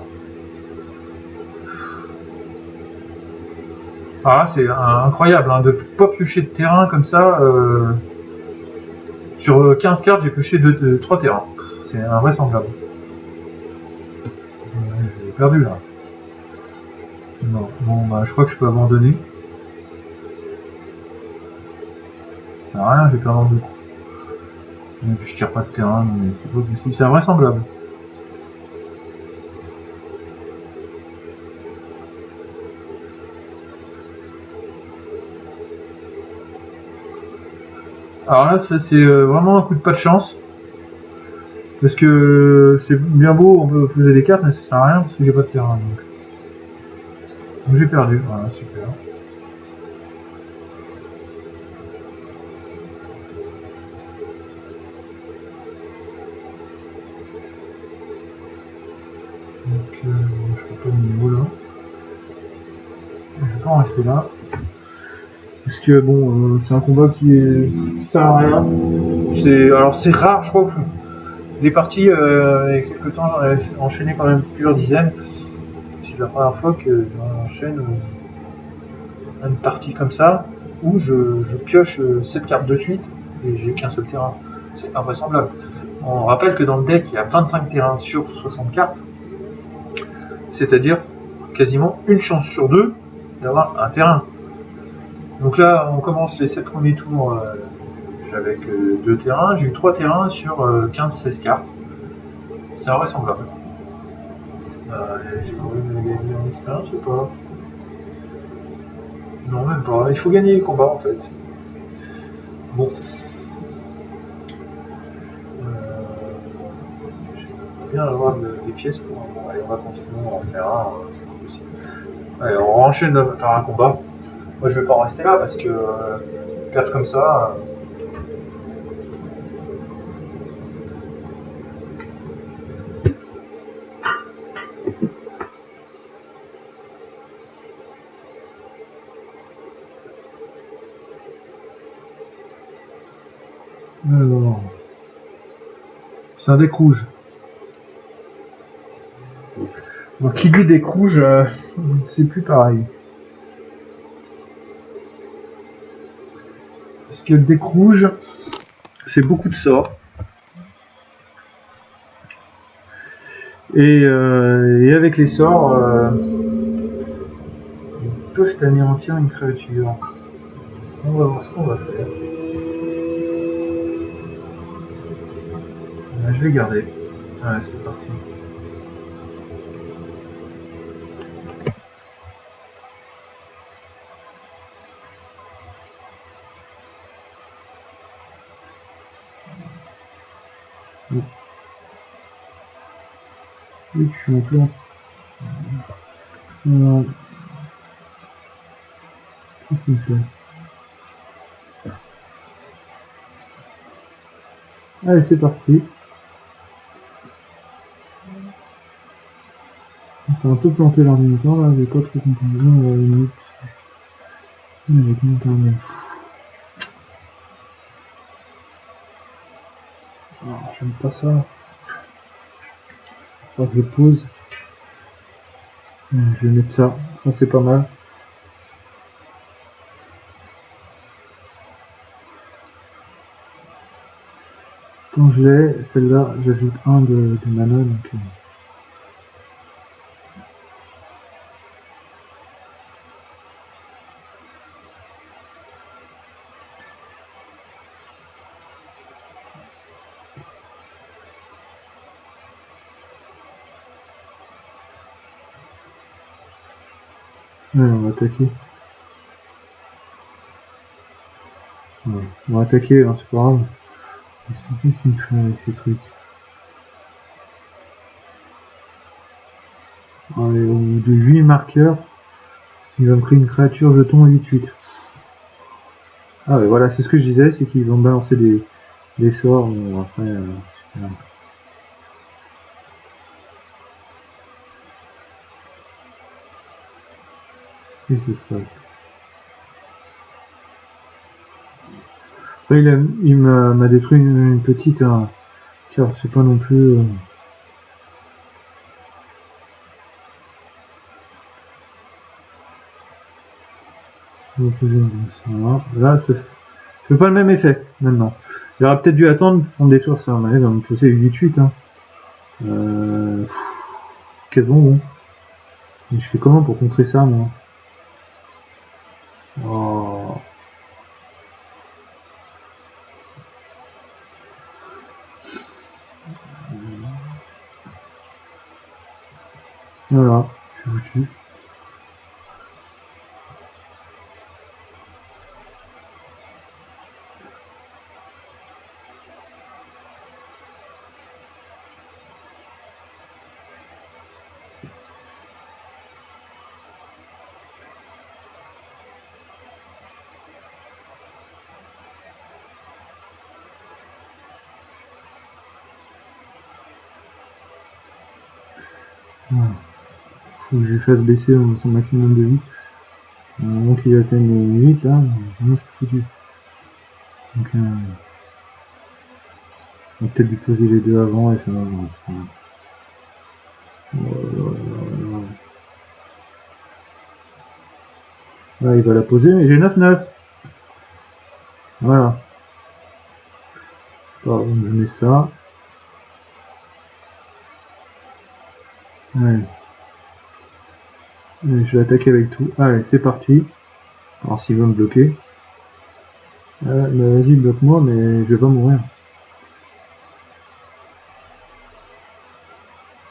Alors là, c'est incroyable hein, de pas piocher de terrain comme ça. Sur 15 cartes, j'ai pioché 3 terrains. C'est invraisemblable. J'ai perdu là. Non, bon, bah, je crois que je peux abandonner. Ça sert à rien, j'ai perdu en 2 coups. Et puis je tire pas de terrain, mais c'est pas possible. C'est invraisemblable. Alors là, ça c'est vraiment un coup de pas de chance. Parce que c'est bien beau, on peut poser des cartes, mais ça sert à rien parce que j'ai pas de terrain. Donc j'ai perdu, voilà, super. vais pas en rester là. Parce que bon, c'est un combat qui sert à rien. Alors c'est rare, je crois que des parties, il y a quelques temps, j'en avais enchaîné quand même plusieurs dizaines. C'est la première fois que j'enchaîne une partie comme ça, où je pioche 7 cartes de suite et j'ai qu'un seul terrain. C'est invraisemblable. On rappelle que dans le deck, il y a 25 terrains sur 60 cartes, c'est-à-dire quasiment une chance sur deux d'avoir un terrain. Donc là, on commence les 7 premiers tours, j'avais que 2 terrains, j'ai eu 3 terrains sur 15-16 cartes. C'est invraisemblable. J'ai quand même gagné en expérience ou pas? Non, même pas. Il faut gagner les combats en fait. Bon. J'aimerais bien avoir des pièces pour. Bon, allez, on va continuer, on va en faire un, c'est pas possible. Allez, on enchaîne par un combat. Moi je vais pas en rester là parce que perdre comme ça. Alors. C'est un deck rouge. Donc qui dit deck rouge, c'est plus pareil. Parce que le deck rouge, c'est beaucoup de sorts. Et avec les sorts, ils peuvent anéantir une créature. On va voir ce qu'on va faire. Je vais garder. Ouais, c'est parti. Oui. Oui, je suis en plan. Qu'est-ce qu'il fait? Allez, c'est parti. C'est un peu planté l'ordinateur là, j'ai pas trop compris. On va limite. Avec mon internet. J'aime pas ça. Faut que je pose. Je vais mettre ça. Ça c'est pas mal. Quand je l'ai, celle-là, j'ajoute un de mana donc. Ouais, on va attaquer. Ouais, on va attaquer, hein, c'est pas grave. Qu'est-ce qu'il me fait avec ces trucs? Allez, au bout de 8 marqueurs, il va me créer une créature jeton 8-8. Ah ouais, voilà, c'est ce que je disais, c'est qu'ils vont balancer des sorts. Bon, après, voilà. Qu'est-ce qui se passe? Après, il m'a détruit une petite, hein, car c'est pas non plus. Là, ça fait pas le même effet maintenant. Il aurait peut-être dû attendre pour me détruire ça. Mais va me pousser 8-8. Hein. Quasiment bon. Mais je fais comment pour contrer ça, moi? Oh. Voilà, je suis foutu. Voilà. Faut que je lui fasse baisser son maximum de vie. Au moment qu'il atteigne les 8 là, sinon je suis foutu. Donc on va peut-être lui poser les deux avant et faire un c'est pas grave. Là il va la poser, mais j'ai 9-9. Voilà. Alors, donc je mets ça. Ouais. Et je vais attaquer avec tout. Allez, c'est parti. Alors s'il veut me bloquer. Vas-y, bloque-moi, mais je vais pas mourir.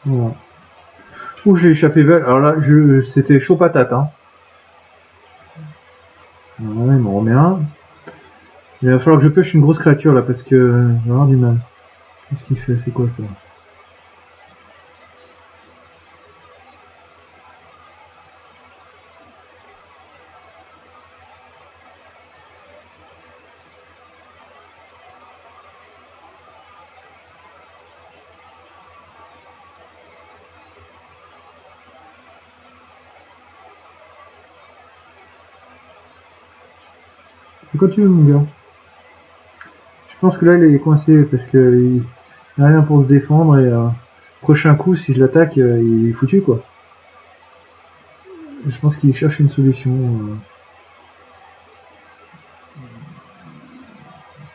Voilà. Ouh, j'ai échappé belle. Alors là, c'était chaud patate. Hein. Voilà, il m'en remet un. Il va falloir que je pêche une grosse créature là parce que je vais avoir du mal. Qu'est-ce qu'il fait? C'est quoi ça? C'est quoi tu veux, mon gars? Je pense que là il est coincé parce que il n'a rien pour se défendre et prochain coup si je l'attaque il est foutu quoi. Je pense qu'il cherche une solution.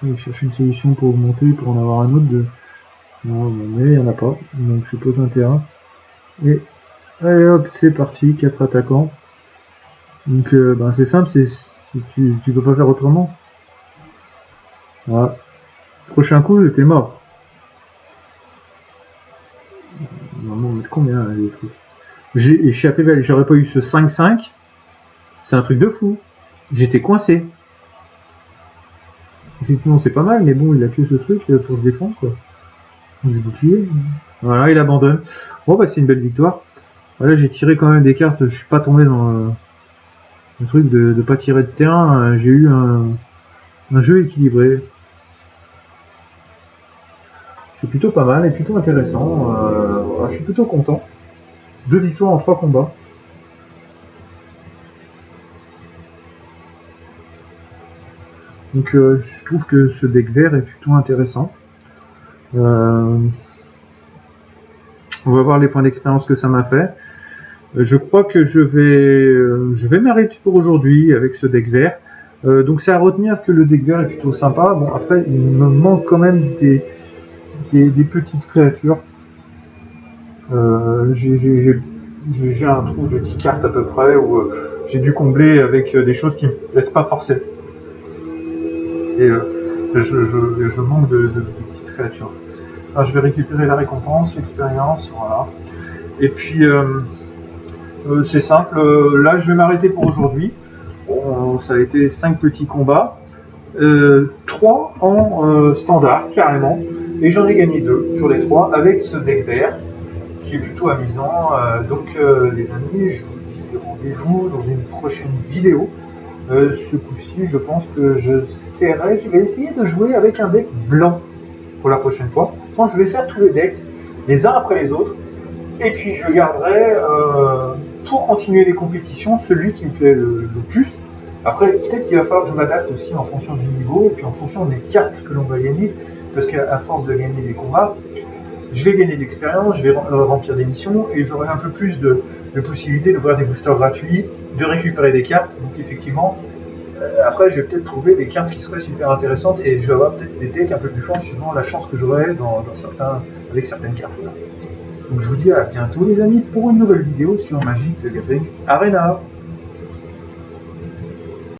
Il cherche une solution pour augmenter, pour en avoir un autre de. Non, mais il n'y en a pas. Donc je pose un terrain. Et allez hop, c'est parti, 4 attaquants. Donc c'est simple, tu peux pas faire autrement. Voilà. Prochain coup, t'es mort. Normalement, on met combien les trucs? J'ai échappé, j'aurais pas eu ce 5-5. C'est un truc de fou. J'étais coincé. Effectivement, c'est pas mal, mais bon, il a que ce truc pour se défendre, quoi. On se bouclier. Voilà, il abandonne. Bon, bah, c'est une belle victoire. Voilà, j'ai tiré quand même des cartes. Je suis pas tombé dans le truc de pas tirer de terrain. J'ai eu un jeu équilibré. C'est plutôt pas mal et plutôt intéressant. Je suis plutôt content. 2 victoires en 3 combats. Donc je trouve que ce deck vert est plutôt intéressant. On va voir les points d'expérience que ça m'a fait. Je crois que je vais m'arrêter pour aujourd'hui avec ce deck vert. Donc c'est à retenir que le deck vert est plutôt sympa. Bon après il me manque quand même des petites créatures. J'ai un trou de 10 cartes à peu près où j'ai dû combler avec des choses qui me laissent pas forcer. Et je manque de petites créatures. Alors, je vais récupérer la récompense, l'expérience, voilà. Et puis c'est simple, là je vais m'arrêter pour aujourd'hui. Bon, ça a été 5 petits combats, 3 en standard carrément, et j'en ai gagné 2 sur les 3 avec ce deck vert qui est plutôt amusant. Donc les amis, je vous dis rendez-vous dans une prochaine vidéo. Ce coup-ci, je pense que je vais essayer de jouer avec un deck blanc pour la prochaine fois. Sans, je vais faire tous les decks, les uns après les autres, et puis je garderai pour continuer les compétitions celui qui me plaît le plus. Après, peut-être qu'il va falloir que je m'adapte aussi en fonction du niveau et puis en fonction des cartes que l'on va gagner, parce qu'à force de gagner des combats, je vais gagner de l'expérience, je vais remplir des missions et j'aurai un peu plus de possibilités d'ouvrir des boosters gratuits, de récupérer des cartes. Donc effectivement, après je vais peut-être trouver des cartes qui seraient super intéressantes et je vais avoir peut-être des decks un peu plus forts suivant la chance que j'aurai avec certaines cartes là. Donc je vous dis à bientôt les amis pour une nouvelle vidéo sur Magic the Gathering Arena.